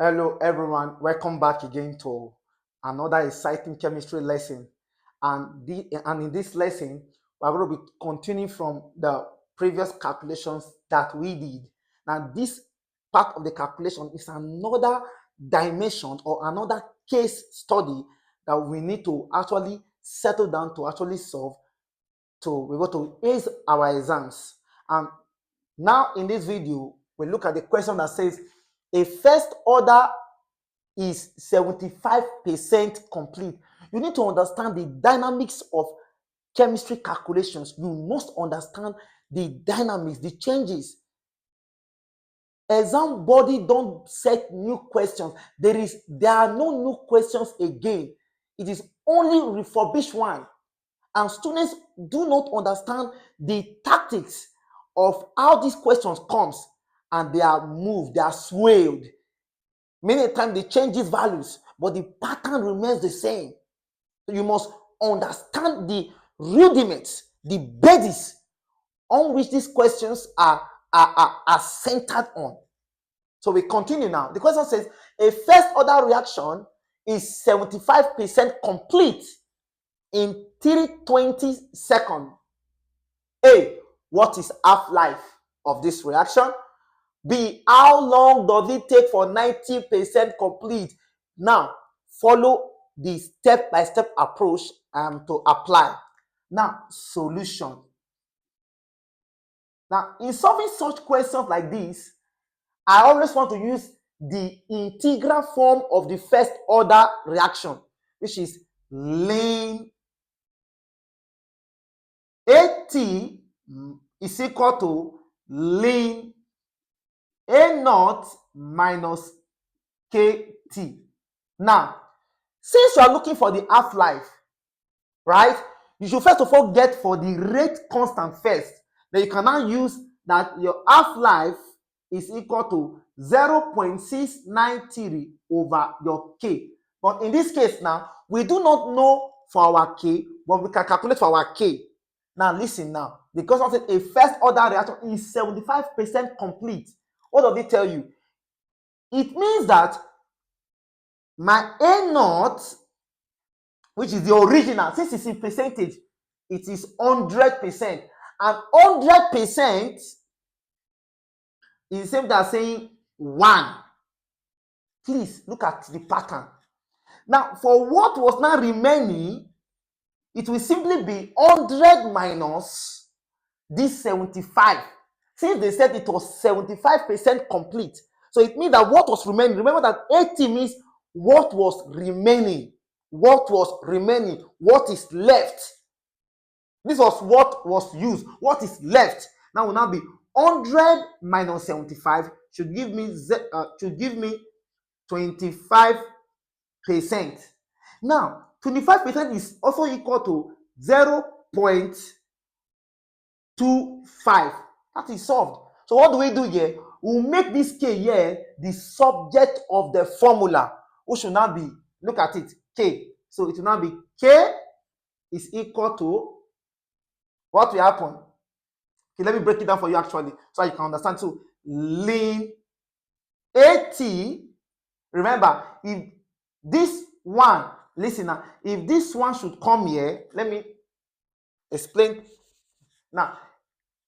Hello everyone, welcome back again to another exciting chemistry lesson. And in this lesson, we're going to be continuing from the previous calculations that we did. Now, this part of the calculation is another dimension or another case study that we need to actually settle down to actually solve to be able to ace our exams. And now in this video, we look at the question that says a first order is 75% complete. You need to understand the dynamics of chemistry calculations. You must understand the dynamics, the changes. Exam body don't set new questions. There are no new questions again. It is only refurbished one. And students do not understand the tactics of how these questions comes, and they are moved, they are swayed. Many times they change these values, but the pattern remains the same. So you must understand the rudiments, the basis on which these questions are centered on. So we continue now. The question says, a first order reaction is 75% complete in 320 seconds. A, what is half-life of this reaction? B, how long does it take for 90% complete? Now, follow the step-by-step approach to apply. Now, solution. Now, in solving such questions like this, I always want to use the integral form of the first order reaction, which is ln AT is equal to ln A naught minus KT. Now, since you are looking for the half-life, right, you should first of all get for the rate constant first. Then you can now use that your half-life is equal to 0.693 over your K. But in this case now, we do not know for our K, but we can calculate for our K. Now listen now, because of a first order reaction is 75% complete. What does it tell you? It means that my A naught, which is the original, since it's in percentage, it is 100%. And 100% is the same as saying 1. Please look at the pattern. Now, for what was now remaining, it will simply be 100 minus this 75. Since they said it was 75% complete, so it means that what was remaining, remember that 80 means what was remaining, what is left. This was what was used, what is left. Now will now be 100 minus 75 should give me 25%. Now 25% is also equal to 0.25. That is solved. So what do we do here? We'll make this K here the subject of the formula, which should now be, look at it, K. So it will now be K is equal to, what will happen? Okay, let me break it down for you actually, so you can understand. So ln AT, remember, if this one, listen now, if this one should come here, let me explain. Now,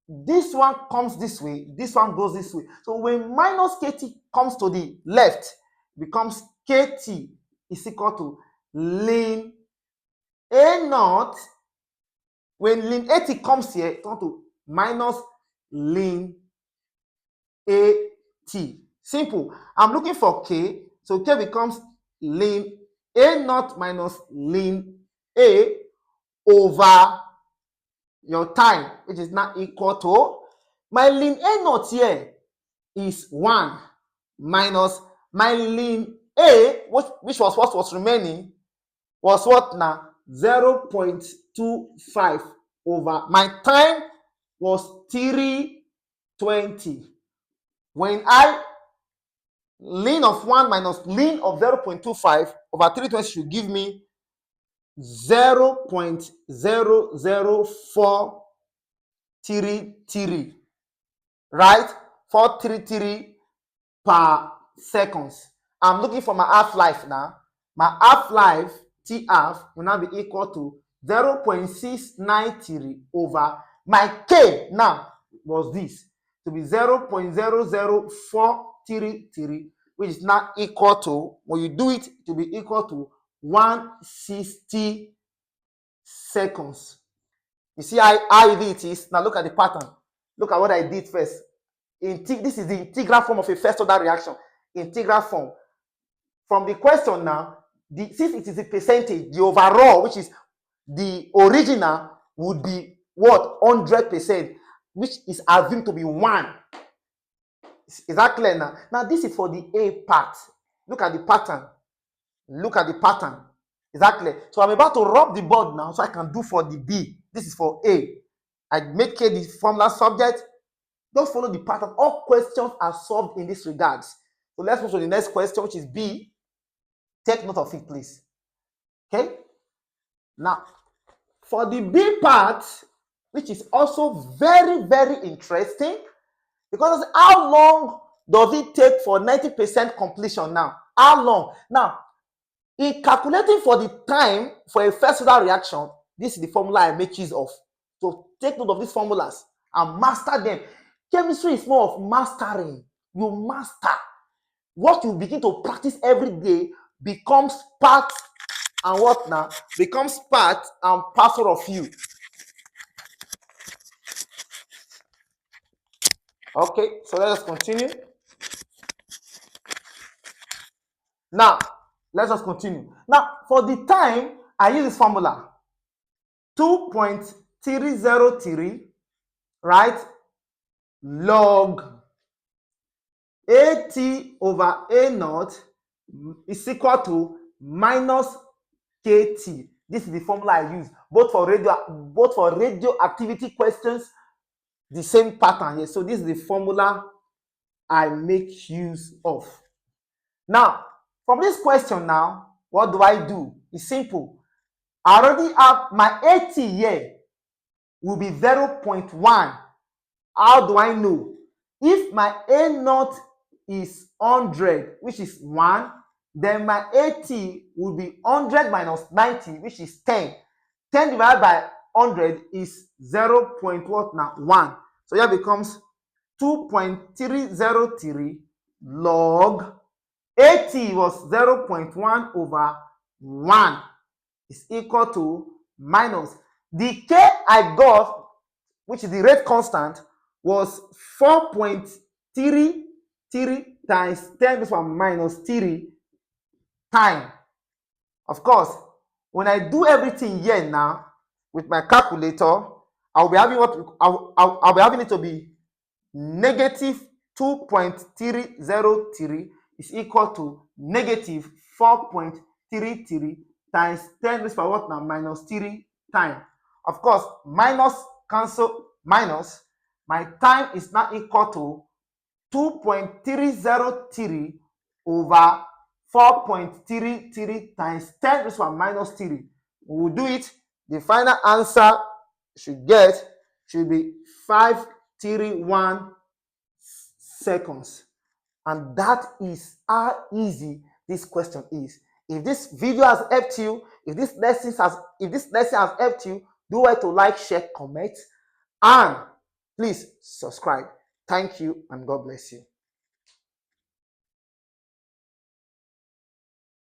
this one comes this way, this one goes this way. So when minus KT comes to the left, it becomes KT is equal to ln A naught. When ln AT comes here, it comes to minus ln AT. Simple. I'm looking for K, so K becomes ln A naught minus ln A over your time, which is now equal to my ln A naught here is 1 minus my ln A, which was what was remaining, was what now? 0.25 over my time was 320. When I ln of 1 minus ln of 0.25 over 320 should give me 0.00433, right? 433 per seconds. I'm looking for my half-life now. My half-life, T half, will now be equal to 0.693 over my K now was this to be 0.00433, which is now equal to, when you do it, to be equal to 160 seconds. You see how easy it is? Now look at the pattern. Look at what I did first. This is the integral form of a first order reaction. Integral form. From the question now, since it is a percentage, the overall, which is the original, would be what? 100%, which is assumed to be 1. Is that clear now? Now, this is for the A part. Look at the pattern. Look at the pattern. Is that clear? So I'm about to rub the board now so I can do for the B. This is for A. I make K the formula subject. Just follow the pattern. All questions are solved in this regards. So let's move to the next question, which is B. Take note of it, please. Okay? Now, for the B part, which is also very, very interesting, because how long does it take for 90% completion now? How long? Now, in calculating for the time for a first order reaction, this is the formula I make use of. So take note of these formulas and master them. Chemistry is more of mastering. You master. What you begin to practice every day becomes part and what now? Becomes part and parcel of you. Okay, so let us continue. Now, let us continue. Now, for the time, I use this formula. 2.303, right? Log AT over A naught is equal to minus KT. This is the formula I use both for radioactivity questions, the same pattern here. So this is the formula I make use of. Now, from this question now, what do I do? It's simple. I already have my AT here will be 0.1. How do I know? If my A naught is 100, which is 1, then my AT will be 100 minus 90, which is 10. 10 divided by 100 is 0.1. So here becomes 2.303 log AT was 0.1 over 1 is equal to minus the K I got, which is the rate constant, was 4.33 times 10 to the power minus 3 time. Of course, when I do everything here now with my calculator, I'll be having I'll be having it to be negative 2.303 is equal to negative 4.33 times 10 to the power what now? Minus 3 time. Of course, minus cancel minus. My time is now equal to 2.303 over 4.33 times 10 to the power minus 3. We will do it. The final answer should be 531 seconds. And that is how easy this question is. If this video has helped you, if this lesson has helped you, do well to like, share, comment, and please subscribe. Thank you and God bless you.